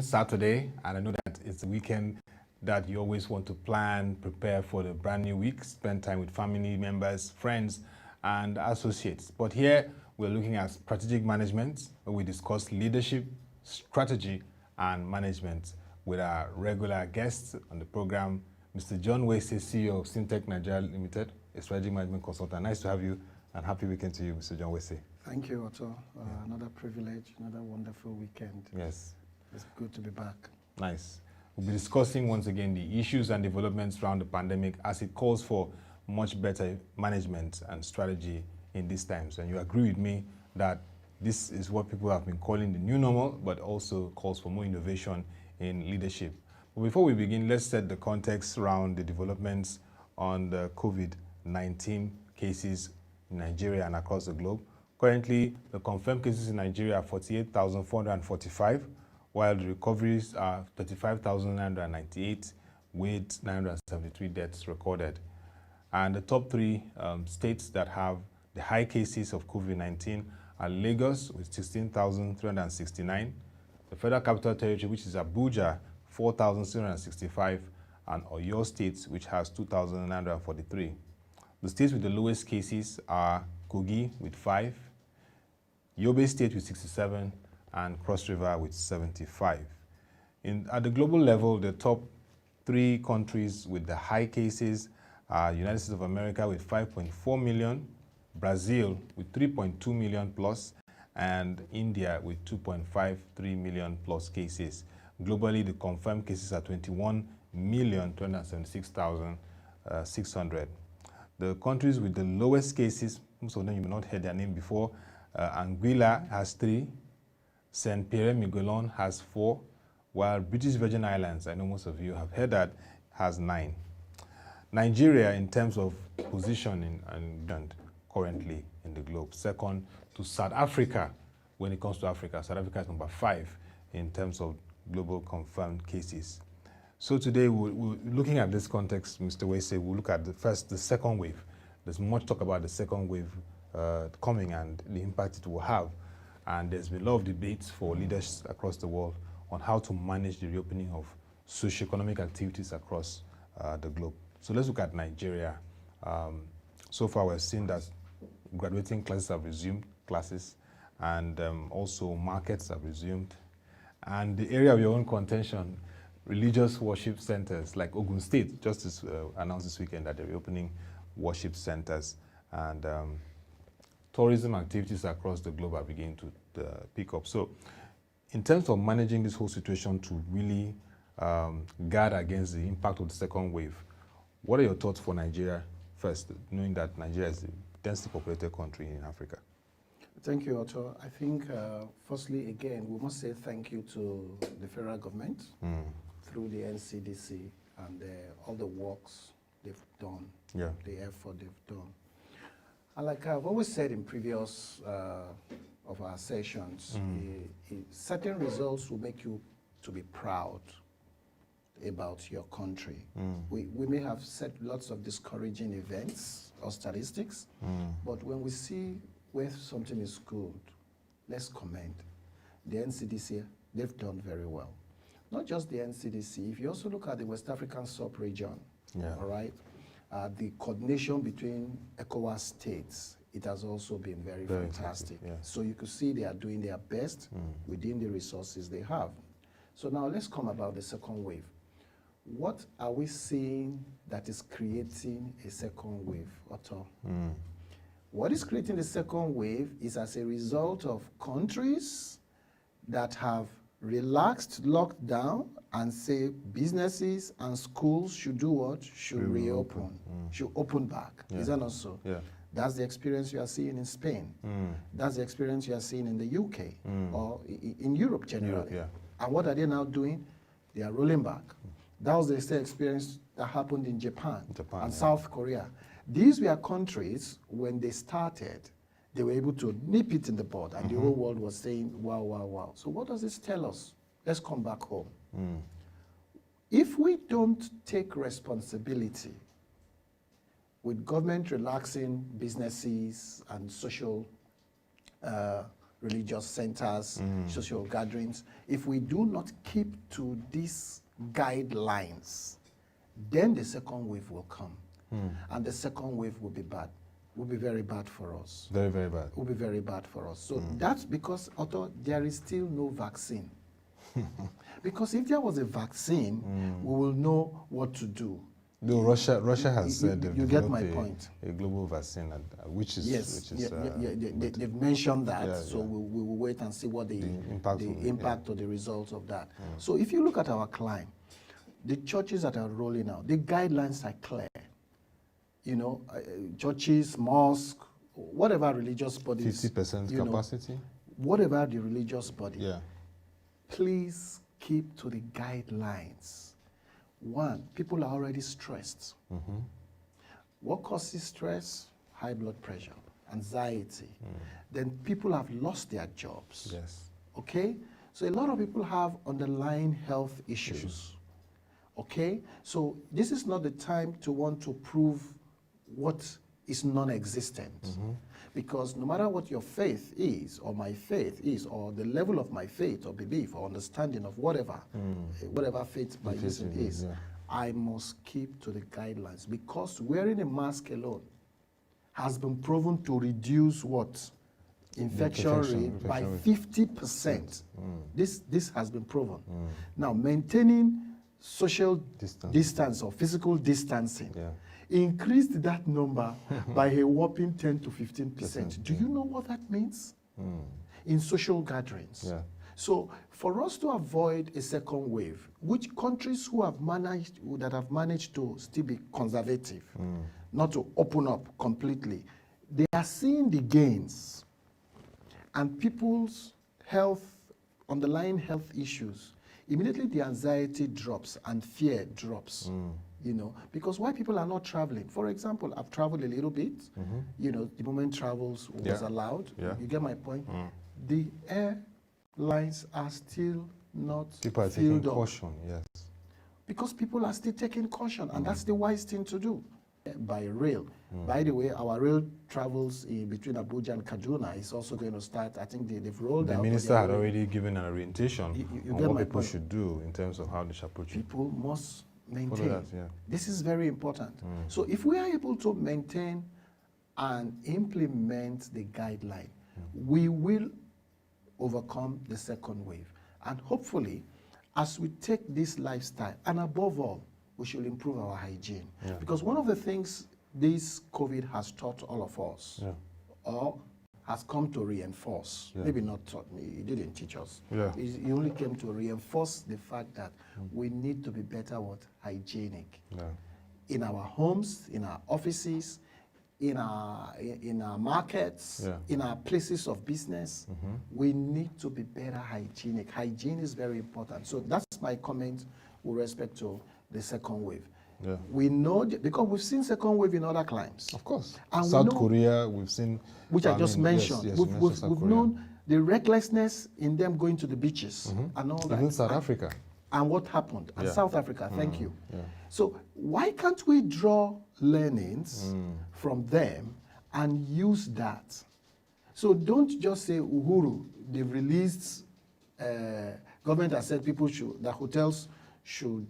Saturday, and I know that it's a weekend that you always want to plan, prepare for the brand new week, spend time with family members, friends, and associates. But here we're looking at strategic management, where we discuss leadership, strategy, and management with our regular guests on the program, Mr. John Wesey, CEO of Psyntech Nigeria Limited, a strategic management consultant. Nice to have you, and happy weekend to you, Mr. John Wesey. Thank you, Otto. Another privilege, another wonderful weekend. Yes. It's good to be back. Nice. We'll be discussing once again the issues and developments around the pandemic as it calls for much better management and strategy in these times. And you agree with me that this is what people have been calling the new normal, but also calls for more innovation in leadership. But before we begin, let's set the context around the developments on the COVID-19 cases in Nigeria and across the globe. Currently, the confirmed cases in Nigeria are 48,445, while the recoveries are 35,998, with 973 deaths recorded. And the top three states that have the high cases of COVID-19 are Lagos with 16,369, the Federal Capital Territory, which is Abuja, 4,665, and Oyo State, which has 2,943. The states with the lowest cases are Kogi with 5, Yobe State with 67, and Cross River with 75. At the global level, the top three countries with the high cases are United States of America with 5.4 million, Brazil with 3.2 million plus, and India with 2.53 million plus cases. Globally, the confirmed cases are 21,276,600. The countries with the lowest cases, most of them you may not heard their name before, Anguilla has 3, St. Pierre Miquelon has 4, while British Virgin Islands, I know most of you have heard that, has 9. Nigeria, in terms of positioning and currently in the globe, second to South Africa. When it comes to Africa, South Africa is number 5 in terms of global confirmed cases. So today, we're looking at this context, Mr. Wesey, we'll look at the second wave. There's much talk about the second wave coming and the impact it will have. And there's been a lot of debates for leaders across the world on how to manage the reopening of socio-economic activities across the globe. So let's look at Nigeria. So far, we've seen that graduating classes have resumed classes, and also markets have resumed. And the area of your own contention, religious worship centers like Ogun State, just announced this weekend that they're reopening worship centers, and tourism activities across the globe are beginning to pick up. So in terms of managing this whole situation to really guard against the impact of the second wave, what are your thoughts for Nigeria first, knowing that Nigeria is a densely populated country in Africa? Thank you, Otto. I think, firstly, again, we must say thank you to the federal government through the NCDC and all the works they've done, the effort they've done. And like I've always said in previous of our sessions, certain results will make you to be proud about your country. We may have set lots of discouraging events or statistics, but when we see where something is good, let's commend. The NCDC, they've done very well. Not just the NCDC, if you also look at the West African sub-region, all right, the coordination between ECOWAS states, it has also been very fantastic. So you could see they are doing their best within the resources they have. So now let's come about the second wave. What are we seeing that is creating a second wave, Otto? What is creating the second wave is as a result of countries that have relaxed lockdown and say businesses and schools should do what? Should reopen, should open back. Is that not so? That's the experience you are seeing in Spain. That's the experience you are seeing in the UK or in Europe generally. And what are they now doing? They are rolling back. That was the same experience that happened in Japan and South Korea. These were countries, when they started, they were able to nip it in the bud, and the whole world was saying, wow, wow, wow. So what does this tell us? Let's come back home. If we don't take responsibility with government relaxing businesses and social religious centers, social gatherings. If we do not keep to these guidelines, then the second wave will come. And the second wave will be bad. Will be very bad for us. Very, very bad. Will be very bad for us. So that's because, Otto, there is still no vaccine. Because if there was a vaccine, we will know what to do. No, Russia has said you get my point. A global vaccine, which is they've mentioned that. So we will wait and see what the impact or the results of that. So if you look at our climb, the churches that are rolling out, the guidelines are clear. You know, churches, mosques, whatever religious bodies. 50% capacity. Whatever the religious body. Please keep to the guidelines. One, people are already stressed. What causes stress? High blood pressure, anxiety. Then people have lost their jobs. Yes. Okay? So a lot of people have underlying health issues. Okay? So this is not the time to want to prove what is non-existent. Because no matter what your faith is, or my faith is, or the level of my faith or belief or understanding of whatever, whatever faith my reason is, I must keep to the guidelines. Because wearing a mask alone has been proven to reduce what? Infection rate by 50%. This has been proven. Now, maintaining social distance or physical distancing increased that number by a whopping 10 to 15%. Do you know what that means? In social gatherings. So for us to avoid a second wave, which countries that have managed to still be conservative, not to open up completely, they are seeing the gains, and people's underlying health issues, immediately the anxiety drops and fear drops. You know, because why people are not traveling. For example, I've traveled a little bit. You know, the moment travels was allowed. You get my point? The airlines are still not people are taking caution, yes. Because people are still taking caution, and that's the wise thing to do. By rail. By the way, our rail travels in between Abuja and Kaduna is also going to start. I think they've rolled out. The minister had already given an orientation on what people should do in terms of how they should approach it. People must maintain. This is very important. So if we are able to maintain and implement the guideline, we will overcome the second wave. And hopefully, as we take this lifestyle, and above all, we should improve our hygiene. Because one of the things this COVID has taught all of us, or has come to reinforce, maybe not taught me, it didn't teach us. It only came to reinforce the fact that we need to be better hygienic. In our homes, in our offices, in our markets, in our places of business, we need to be better hygienic. Hygiene is very important. So that's my comment with respect to the second wave. We know, because we've seen second wave in other climes. Of course. And South Korea, we've seen. Which I just mentioned. We've known the recklessness in them going to the beaches and all that. Even South Africa. And what happened? And South Africa, thank you. So why can't we draw learnings from them and use that? So don't just say Uhuru, they've released, government has said the hotels should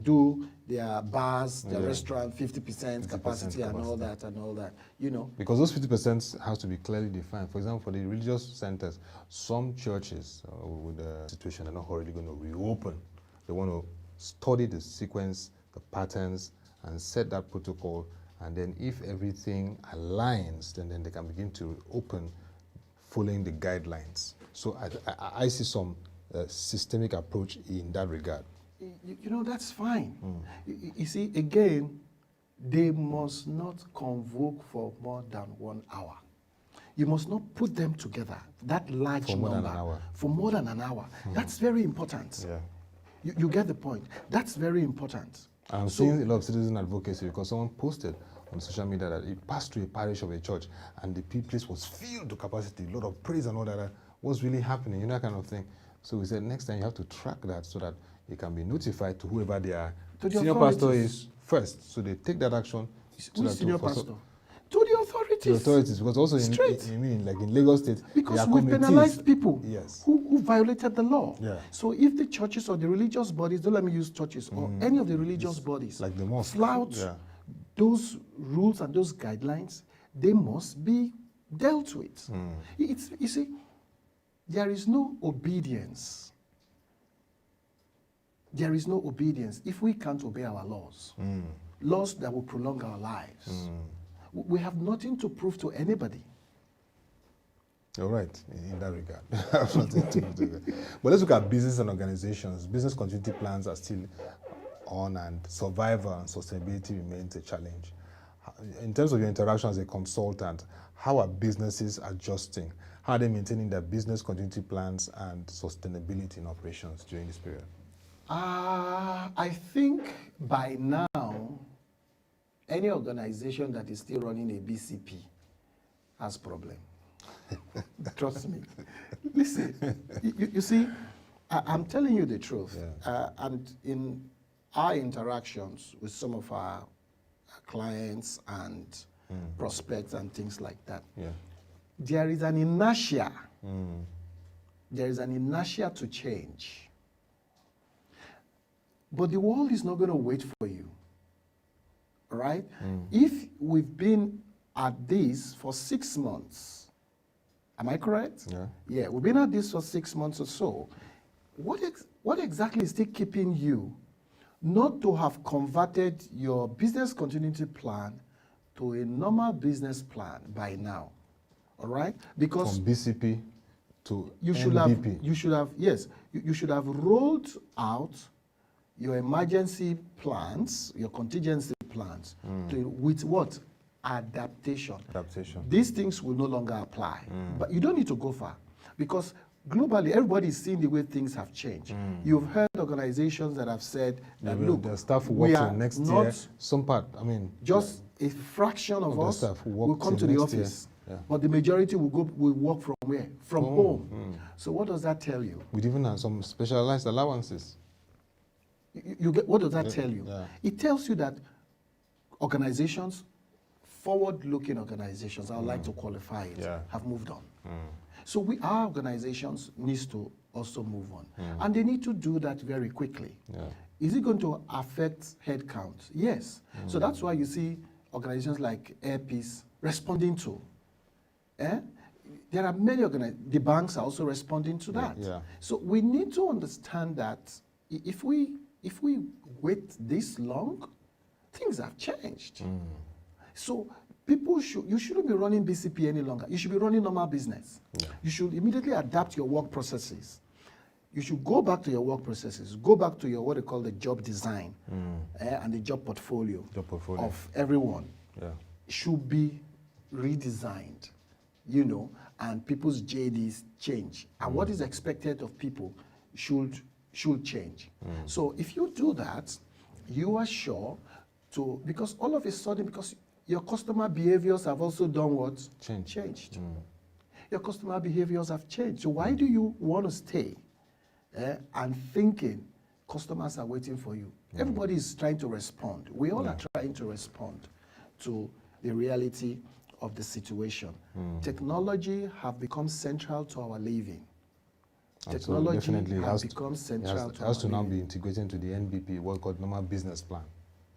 do their bars, their restaurant, 50% capacity and all that, you know. Because those 50% has to be clearly defined. For example, for the religious centers, some churches with the situation are not already going to reopen. They want to study the sequence, the patterns, and set that protocol. And then if everything aligns, then they can begin to open following the guidelines. So I see some systemic approach in that regard. You know, that's fine. You see, again, they must not convoke for more than 1 hour. You must not put them together, that large for number, more than an hour. For more than an hour. That's very important. You get the point. That's very important. I'm seeing a lot of citizen advocacy because someone posted on social media that he passed through a parish of a church and the place was filled to capacity, a lot of praise and all that. What's really happening, you know, that kind of thing. So we said next time you have to track that so that it can be notified to whoever they are. Senior pastor is first, so they take that action. Who's senior pastor? To the authorities. authorities. The authorities, because also in Lagos State, because we penalized people yes. who violated the law. Yeah. So if the churches or the religious bodies, don't let me use churches, or any of the religious bodies, like the mosque, flout those rules and those guidelines, they must be dealt with. You see, there is no obedience. There is no obedience if we can't obey our laws. Laws that will prolong our lives. We have nothing to prove to anybody. You're right in that regard. But let's look at business and organizations. Business continuity plans are still on, and survival and sustainability remains a challenge. In terms of your interaction as a consultant, how are businesses adjusting? How are they maintaining their business continuity plans and sustainability in operations during this period? I think by now, any organization that is still running a BCP has problem. Trust me. Listen, you see, I'm telling you the truth. And in our interactions with some of our clients and prospects and things like that, there is an inertia. There is an inertia to change. But the world is not going to wait for you. Right? If we've been at this for 6 months, am I correct? Yeah, we've been at this for 6 months or so. What exactly is still keeping you not to have converted your business continuity plan to a normal business plan by now? All right? Because from BCP to you should NBP. You should have rolled out your emergency plans, your contingency plans, with what? Adaptation. These things will no longer apply. But you don't need to go far, because globally, everybody is seeing the way things have changed. You've heard organizations that have said that, look, the staff will work till next year. Some part, just a fraction of us will come to the office. But the majority will work from where? From home. So what does that tell you? With even some specialized allowances. You get, what does that tell you? It tells you that organizations, forward-looking organizations, I would like to qualify it, have moved on. So our organizations needs to also move on. And they need to do that very quickly. Is it going to affect headcount? Yes. So that's why you see organizations like Airpeace responding to. There are many organizations, the banks are also responding to that. So we need to understand that if we wait this long, things have changed. So you shouldn't be running BCP any longer. You should be running normal business. You should immediately adapt your work processes. You should go back to your work processes. Go back to your, what they call the job design and the job portfolio of everyone. Should be redesigned, and people's JDs change. And what is expected of people should change. So if you do that, you are sure to, because all of a sudden, because your customer behaviors have also done what? Changed. Your customer behaviors have changed. So why do you want to stay and thinking customers are waiting for you? Everybody is trying to respond. We all are trying to respond to the reality of the situation. Technology have become central to our living. Technology has become central to our living. It has to now be integrated into the NBP, what we call normal business plan.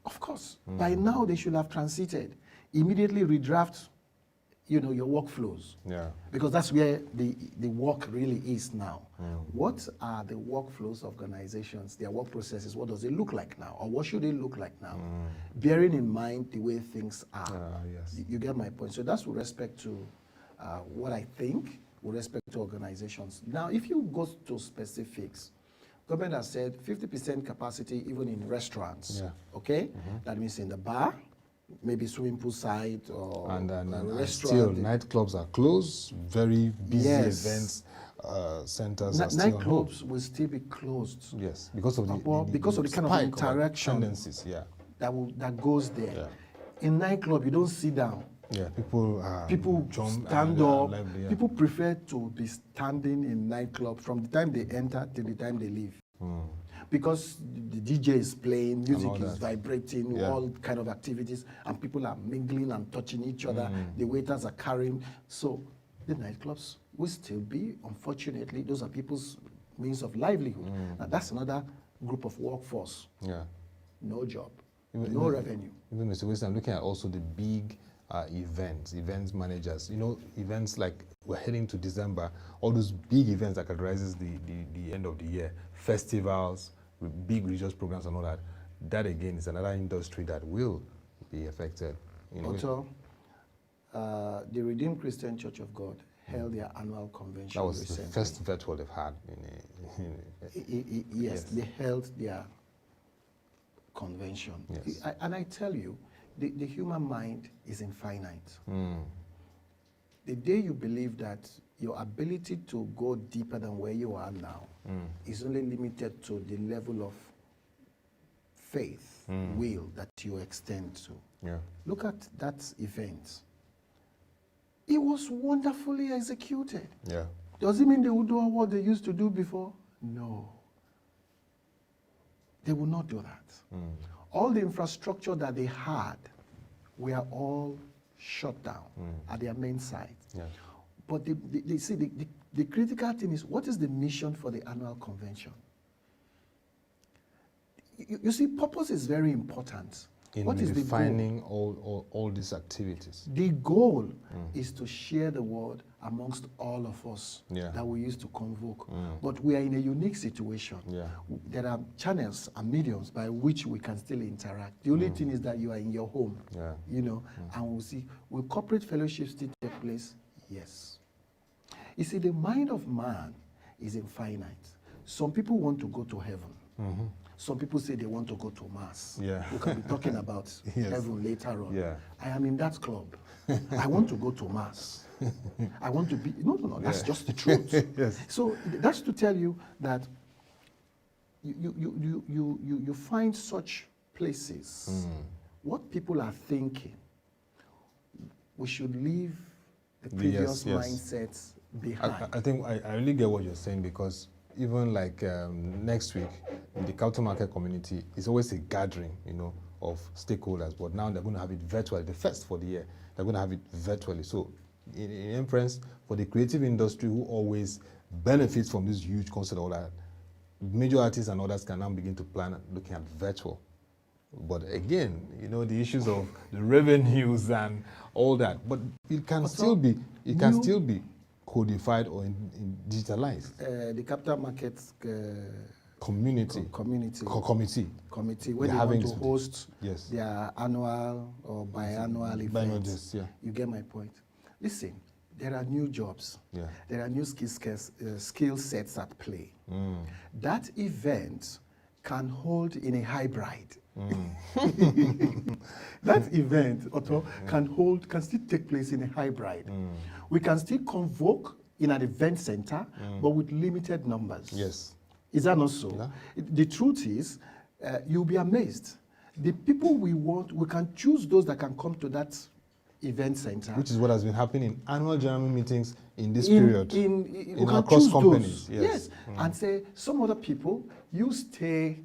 Of course. By now, they should have transited. Immediately redraft, your workflows. Because that's where the work really is now. What are the workflows of organizations, their work processes? What does it look like now? Or what should it look like now? Bearing in mind the way things are. You get my point. So that's with respect to what I think with respect to organizations. Now, if you go to specifics, government has said 50% capacity even in restaurants. Okay? That means in the bar, maybe swimming pool side or restaurant. Still, nightclubs are closed. Very busy events centers are still nightclubs will still be closed. Yes, because of the kind of interaction that goes there. In nightclub, you don't sit down. People jump, stand up. People prefer to be standing in nightclub from the time they enter till the time they leave. because the DJ is playing, music all is that. vibrating, Yeah. all kind of activities, and people are mingling and touching each other. The waiters are carrying. So the nightclubs will still be, unfortunately, those are people's means of livelihood. Now, that's another group of workforce. Yeah. No job, Even- no even- revenue. Even Mr. Wesey, I'm looking at also the big events managers. You know, events like we're heading to December, all those big events that characterizes the end of the year, festivals, big religious programs and all that. That again is another industry that will be affected. You know, Also, the Redeemed Christian Church of God held their annual convention that was recently. the first virtual they've had. Yes, they held their convention. Yes. And I tell you, the human mind is infinite. The day you believe that your ability to go deeper than where you are now is only limited to the level of faith, will that you extend to. Yeah. Look at that event. It was wonderfully executed. Yeah. Does it mean they will do what they used to do before? No. They will not do that. All the infrastructure that they had were all shut down at their main site. Yeah. But the critical thing is, what is the mission for the annual convention? You see, purpose is very important. In What is the goal? defining all these activities. The goal is to share the word amongst all of us that we used to convoke. But we are in a unique situation. Yeah. There are channels and mediums by which we can still interact. The only thing is that you are in your home, Yeah. you know, and we'll see, will corporate fellowships still take place? Yes. You see, the mind of man is infinite. Some people want to go to heaven. Some people say they want to go to Mars. Yeah. We can be talking about Yes. heaven later on. Yeah. I am in that club. I want to go to Mars. I want to be, no, that's just the truth. Yes. So that's to tell you that you find such places. What people are thinking, we should leave the previous yes. mindsets behind. I think I really get what you're saying, because even like next week in the capital market community, it's always a gathering, you know, of stakeholders. But now they're going to have it virtually. The first for the year, they're going to have it virtually. So in inference, for the creative industry who always benefits from this huge concert, all that, major artists and others can now begin to plan looking at virtual. But again, you know, the issues of the revenues and all that. But it can still be codified or digitalized. The capital markets Community. committee, when They're they want having to host Yes. their annual or biannual Biannual, events. yeah. You get my point. Listen, there are new jobs. Yeah. There are new skill sets at play. That event can hold in a hybrid. That event, Otto, can still take place in a hybrid. We can still convoke in an event center, but with limited numbers. Yes. Is that not so? Yeah. The truth is, you'll be amazed. The people we want, we can choose those that can come to that event center. Which is what has been happening in annual general meetings in this period. We can across choose companies. those. Yes. And say, some other people, you stay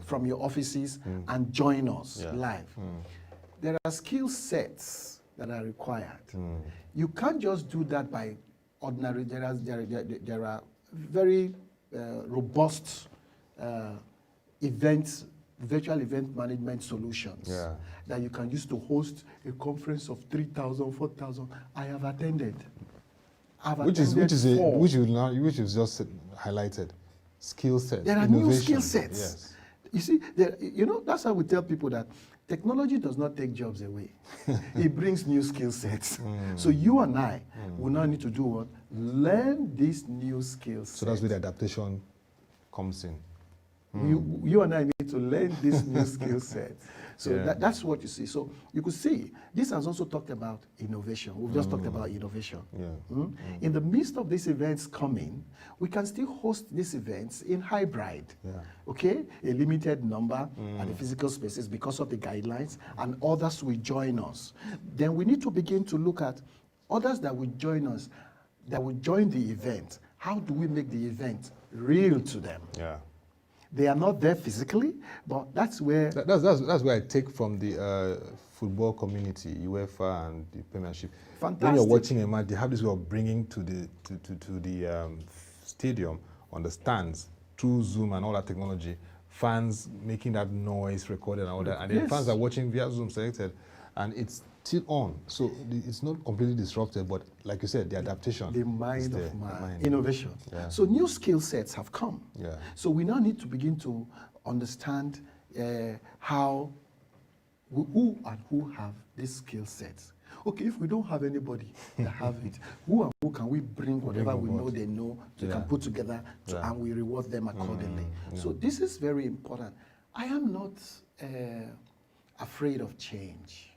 from your offices and join us live. There are skill sets that are required. You can't just do that by ordinary. There are very robust virtual event management solutions that you can use to host a conference of 3,000, 4,000. I have attended. Which is just highlighted. Skill sets. There are innovation. new skill sets. Yes. You see, that's how we tell people that technology does not take jobs away. It brings new skill sets. So you and I will now need to do what? Learn these new skill sets. So that's where the adaptation comes in. You and I need to learn these new skill sets. So that's what you see. So you could see, this has also talked about innovation. We've just talked about innovation. In the midst of these events coming, we can still host these events in hybrid. Okay? A limited number at the physical spaces because of the guidelines, and others will join us. Then we need to begin to look at others that will join us, that will join the event. How do we make the event real to them? They are not there physically, but that's where... That's where I take from the football community, UEFA and the Premiership. Fantastic. When you're watching a match, they have this way of bringing to the stadium on the stands through Zoom and all that technology, fans making that noise recorded and all that, and then fans are watching via Zoom selected, and it's still on. So it's not completely disrupted, but like you said, the adaptation. The mind of man, innovation. Yeah. So new skill sets have come. Yeah. So we now need to begin to understand how, who have these skill sets. Okay, if we don't have anybody that have it, who and who can we bring whatever we know they know to can put together and we reward them accordingly. So this is very important. I am not afraid of change.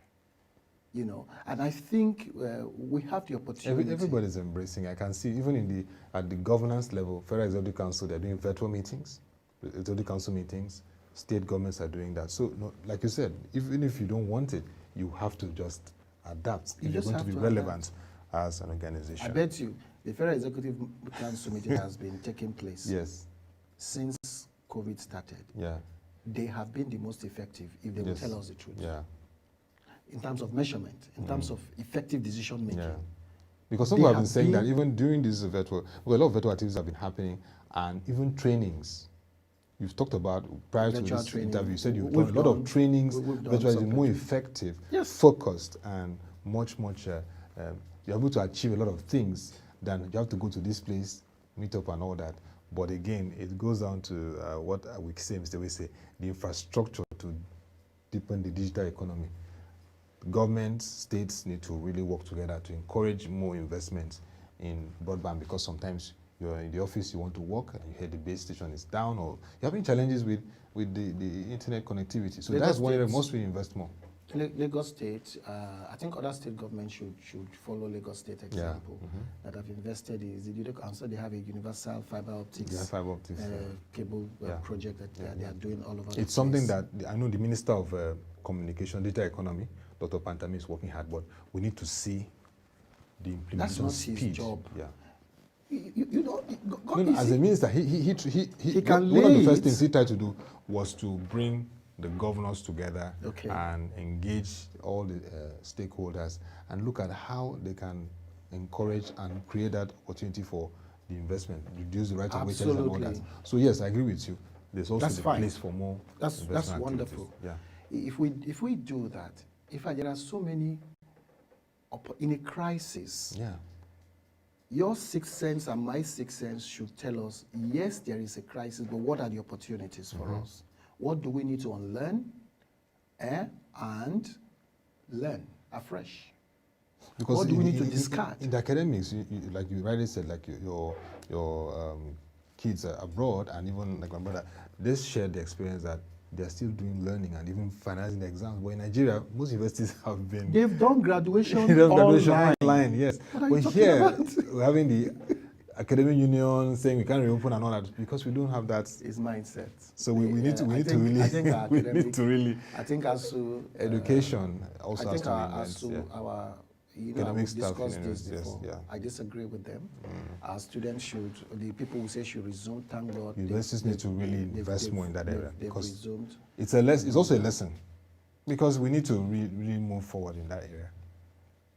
You know, and I think we have the opportunity. Everybody's embracing. I can see even at the governance level, Federal Executive Council, they're doing virtual meetings, Executive Council meetings. State governments are doing that. So, no, like you said, even if you don't want it, you have to just adapt if you're going to be relevant as an organization. I bet you the Federal Executive Council meeting has been taking place since COVID started. Yeah, they have been the most effective if they will tell us the truth. Yeah. In terms of measurement, in terms of effective decision making. Yeah. Because some people have been saying that even during this virtual, well, a lot of virtual activities have been happening, and even trainings. You've talked about prior to this interview, you said you've done a lot of trainings, virtually more effective, focused, and much, you're able to achieve a lot of things than you have to go to this place, meet up and all that. But again, it goes down to what we say, Mr. Wesey, the infrastructure to deepen the digital economy. Governments, states need to really work together to encourage more investment in broadband, because sometimes you're in the office, you want to work, and you hear the base station is down, or you're having challenges with the internet connectivity. So that's why they must invest more. Lagos State, I think other state governments should follow Lagos State example that have invested in, also they have a universal fiber optics, cable project that they are doing all over. It's something that I know the Minister of Communication, Digital Economy, Dr. Pantami, is working hard, but we need to see the implementation speed. That's not his job. Yeah. You know, as a minister, he can one of the first things he tried to do was to bring the governors together and engage all the stakeholders and look at how they can encourage and create that opportunity for the investment, reduce the right of wages and all that. So yes, I agree with you. There's also the place for more. That's wonderful. Yeah. If we do that, there are so many in a crisis. Yeah. Your sixth sense and my sixth sense should tell us, yes, there is a crisis, but what are the opportunities for us? What do we need to unlearn and learn afresh? Because what do we need to discard? In the academics, like you rightly said, like your kids are abroad, and even like my brother, they shared the experience that they're still doing learning and even finalizing the exams. But in Nigeria, most universities have been... They've done graduation online. Yes. But here, we're having the academic union saying we can't reopen and all that because we don't have that... It's mindset. So we need to really... I think as to... education also has to be our... we discussed this before. I disagree with them. Our students should, the people who say should resume, thank God. Universities need to really invest more in that area. They've resumed. It's also a lesson because we need to really move forward in that area.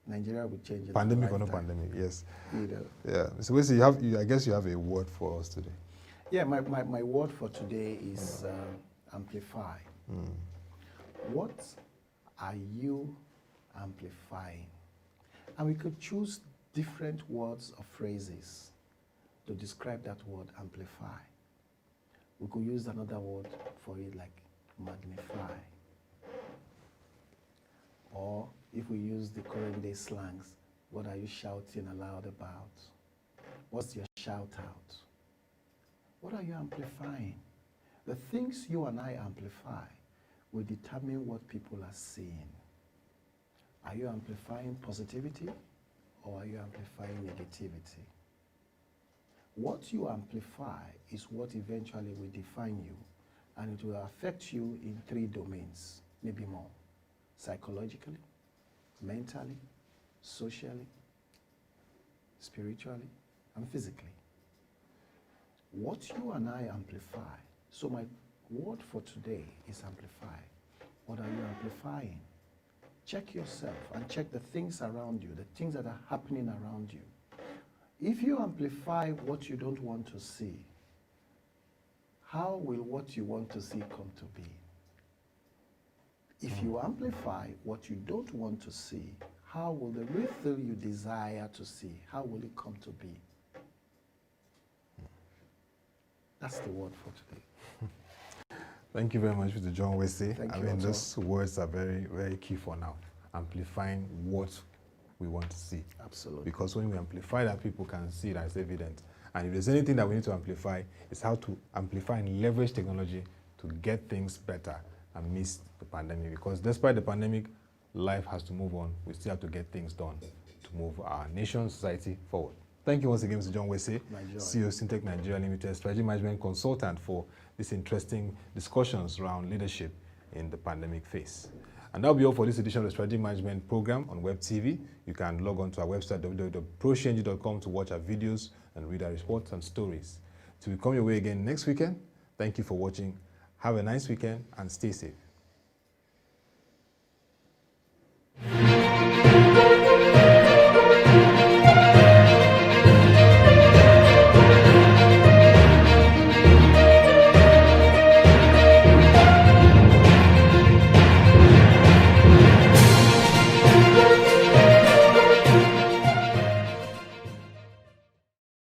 Nigeria will change. Pandemic or no pandemic, yes. Yeah. So Wesey, I guess you have a word for us today. Yeah, my word for today is amplify. What are you amplifying? And we could choose different words or phrases to describe that word, amplify. We could use another word for it, like magnify. Or if we use the current day slangs, what are you shouting aloud about? What's your shout out? What are you amplifying? The things you and I amplify will determine what people are seeing. Are you amplifying positivity or are you amplifying negativity? What you amplify is what eventually will define you, and it will affect you in 3 domains, maybe more: psychologically, mentally, socially, spiritually, and physically. What you and I amplify So my word for today is amplify. What are you amplifying? Check yourself and check the things around you, the things that are happening around you. If you amplify what you don't want to see, how will what you want to see come to be? If you amplify what you don't want to see, how will the real thing you desire to see, how will it come to be? That's the word for today. Thank you very much, Mr. John Wesey. Thank I you, mean, Otto. those words are very, very key for now. Amplifying what we want to see. Absolutely. Because when we amplify that, people can see that it's evident. And if there's anything that we need to amplify, it's how to amplify and leverage technology to get things better and miss the pandemic. Because despite the pandemic, life has to move on. We still have to get things done to move our nation, society forward. Thank you once again, Mr. John Wesey, CEO Psyntech Nigeria Limited, strategy management consultant, for these interesting discussions around leadership in the pandemic phase. And that'll be all for this edition of the Strategic Management Program on WebTV. You can log on to our website, www.prosciengi.com, to watch our videos and read our reports and stories. Till we come your way again next weekend, thank you for watching. Have a nice weekend and stay safe.